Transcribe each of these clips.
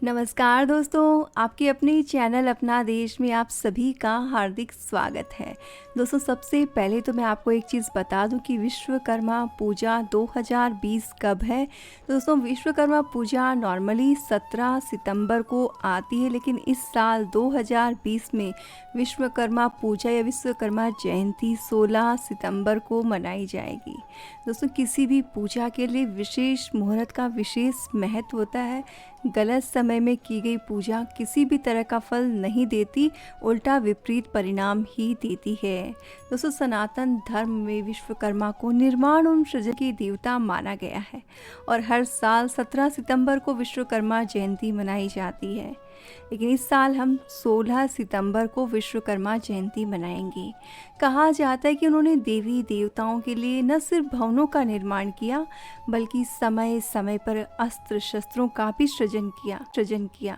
नमस्कार दोस्तों, आपके अपने चैनल अपना देश में आप सभी का हार्दिक स्वागत है। दोस्तों, सबसे पहले तो मैं आपको एक चीज़ बता दूं कि विश्वकर्मा पूजा 2020 कब है। दोस्तों, विश्वकर्मा पूजा नॉर्मली 17 सितंबर को आती है, लेकिन इस साल 2020 में विश्वकर्मा पूजा या विश्वकर्मा जयंती 16 सितंबर को मनाई जाएगी। दोस्तों, किसी भी पूजा के लिए विशेष मुहूर्त का विशेष महत्व होता है। गलत समय में की गई पूजा किसी भी तरह का फल नहीं देती, उल्टा विपरीत परिणाम ही देती है। दोस्तों, सनातन धर्म में विश्वकर्मा को निर्माण एवं सृजन की देवता माना गया है और हर साल 17 सितंबर को विश्वकर्मा जयंती मनाई जाती है। लेकिन इस साल हम 16 सितंबर को विश्वकर्मा जयंती मनाएंगे। कहा जाता है कि उन्होंने देवी देवताओं के लिए न सिर्फ भवनों का निर्माण किया, बल्कि समय समय पर अस्त्र शस्त्रों का भी सृजन किया।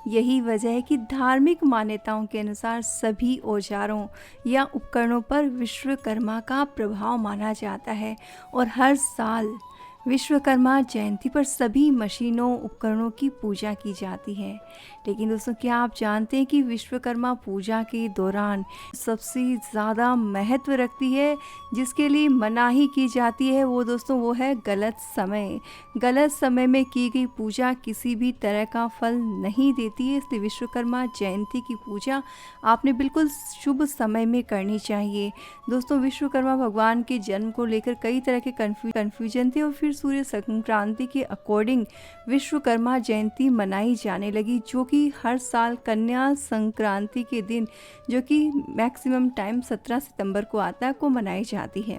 यही वजह है कि धार्मिक मान्यताओं के अनुसार सभी औजारों या उपकरणों पर विश्वकर्मा का प्रभाव माना जाता है और हर साल विश्वकर्मा जयंती पर सभी मशीनों उपकरणों की पूजा की जाती है। लेकिन दोस्तों, क्या आप जानते हैं कि विश्वकर्मा पूजा के दौरान सबसे ज़्यादा महत्व रखती है, जिसके लिए मनाही की जाती है, वो है गलत समय। गलत समय में की गई पूजा किसी भी तरह का फल नहीं देती है। इसलिए विश्वकर्मा जयंती की पूजा आपने बिल्कुल शुभ समय में करनी चाहिए। दोस्तों, विश्वकर्मा भगवान के जन्म को लेकर कई तरह के कन्फ्यूजन थे और फिर सूर्य संक्रांति के अकॉर्डिंग विश्वकर्मा जयंती मनाई जाने लगी, जो कि हर साल कन्या संक्रांति के दिन, जो कि मैक्सिमम टाइम 17 सितंबर को आता है, को मनाई जाती है।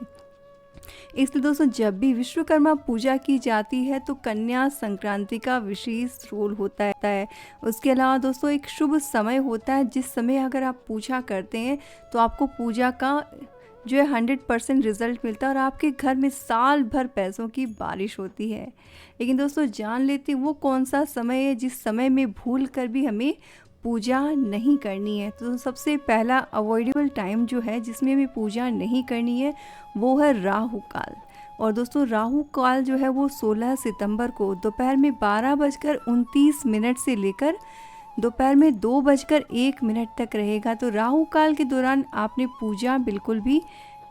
इसलिए दोस्तों, जब भी विश्वकर्मा पूजा की जाती है तो कन्या संक्रांति का विशेष रोल होता है। उसके अलावा दोस्तों, एक शुभ समय होता है, जिस समय अगर आप पूजा करते हैं तो आपको पूजा का जो है 100% रिजल्ट मिलता है और आपके घर में साल भर पैसों की बारिश होती है। लेकिन दोस्तों, जान लेते हैं वो कौन सा समय है जिस समय में भूल कर भी हमें पूजा नहीं करनी है। तो सबसे पहला अवॉइडेबल टाइम जो है जिसमें हमें पूजा नहीं करनी है, वो है राहु काल। और दोस्तों, राहु काल जो है वो 16 सितंबर को दोपहर में 12:29 से लेकर दोपहर में 2:01 तक रहेगा। तो राहु काल के दौरान आपने पूजा बिल्कुल भी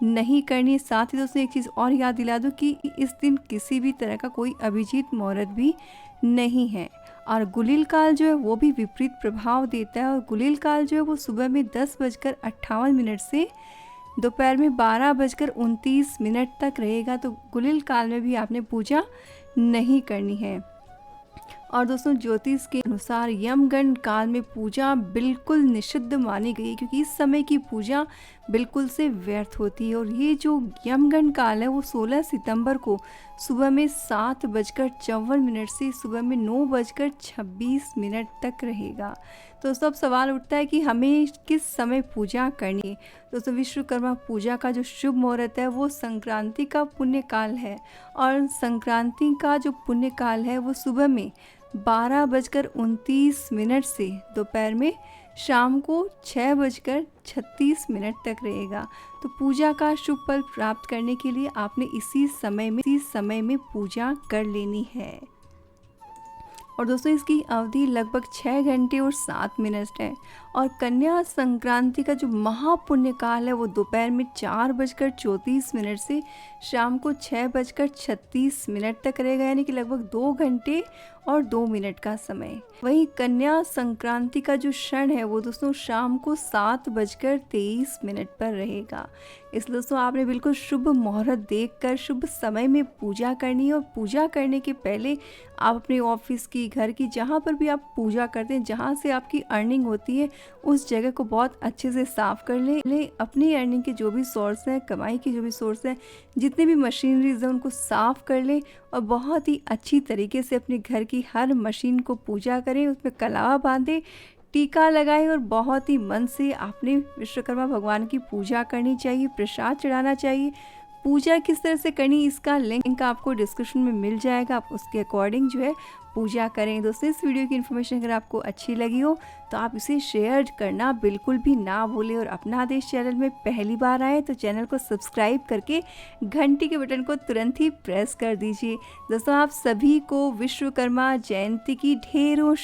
नहीं करनी है। साथ ही दोस्तों, एक चीज़ और याद दिला दूँ कि इस दिन किसी भी तरह का कोई अभिजीत मुहूर्त भी नहीं है। और गुलिल काल जो है वो भी विपरीत प्रभाव देता है और गुलिल काल जो है वो सुबह में 10:58 से दोपहर में 12:29 तक रहेगा। तो गुलिल काल में भी आपने पूजा नहीं करनी है। और दोस्तों, ज्योतिष के अनुसार यमगंड काल में पूजा बिल्कुल निषिद्ध मानी गई है, क्योंकि इस समय की पूजा बिल्कुल से व्यर्थ होती है। और ये जो यमगंड काल है वो 16 सितंबर को सुबह में 7:54 से सुबह में 9:26 तक रहेगा। तो सब सवाल उठता है कि हमें किस समय पूजा करनी है। दोस्तों, विश्वकर्मा पूजा का जो शुभ मुहूर्त है वो संक्रांति का पुण्य काल है और संक्रांति का जो पुण्य काल है वो सुबह में 12:29 से दोपहर में शाम को 6:36 तक रहेगा। तो पूजा का शुभ फल प्राप्त करने के लिए आपने इसी समय में पूजा कर लेनी है। और दोस्तों, इसकी अवधि लगभग 6 घंटे और 7 मिनट है। और कन्या संक्रांति का जो महापुण्य काल है वो दोपहर में 4:34 से शाम को 6:36 तक रहेगा, यानी कि लगभग 2 घंटे और 2 मिनट का समय। वहीं कन्या संक्रांति का जो क्षण है वो दोस्तों शाम को 7:23 पर रहेगा। इसलिए दोस्तों, आपने बिल्कुल शुभ मुहूर्त देखकर शुभ समय में पूजा करनी है। और पूजा करने के पहले आप अपने ऑफिस की, घर की, जहाँ पर भी आप पूजा करते हैं, जहाँ से आपकी अर्निंग होती है, उस जगह को बहुत अच्छे से साफ कर ले। अपनी अर्निंग के जो भी सोर्स हैं, कमाई के जो भी सोर्स हैं, जितने भी मशीनरीज हैं, उनको साफ कर ले और बहुत ही अच्छी तरीके से अपने घर की हर मशीन को पूजा करें, उसमें कलावा बांधें, टीका लगाएं और बहुत ही मन से आपने विश्वकर्मा भगवान की पूजा करनी चाहिए, प्रसाद चढ़ाना चाहिए। पूजा किस तरह से करनी, इसका लिंक आपको डिस्क्रिप्शन में मिल जाएगा, आप उसके अकॉर्डिंग जो है पूजा करें। दोस्तों, इस वीडियो की इन्फॉर्मेशन अगर आपको अच्छी लगी हो तो आप इसे शेयर करना बिल्कुल भी ना भूलें। और अपना देश चैनल में पहली बार आए तो चैनल को सब्सक्राइब करके घंटी के बटन को तुरंत ही प्रेस कर दीजिए। दोस्तों, आप सभी को विश्वकर्मा जयंती की ढेरों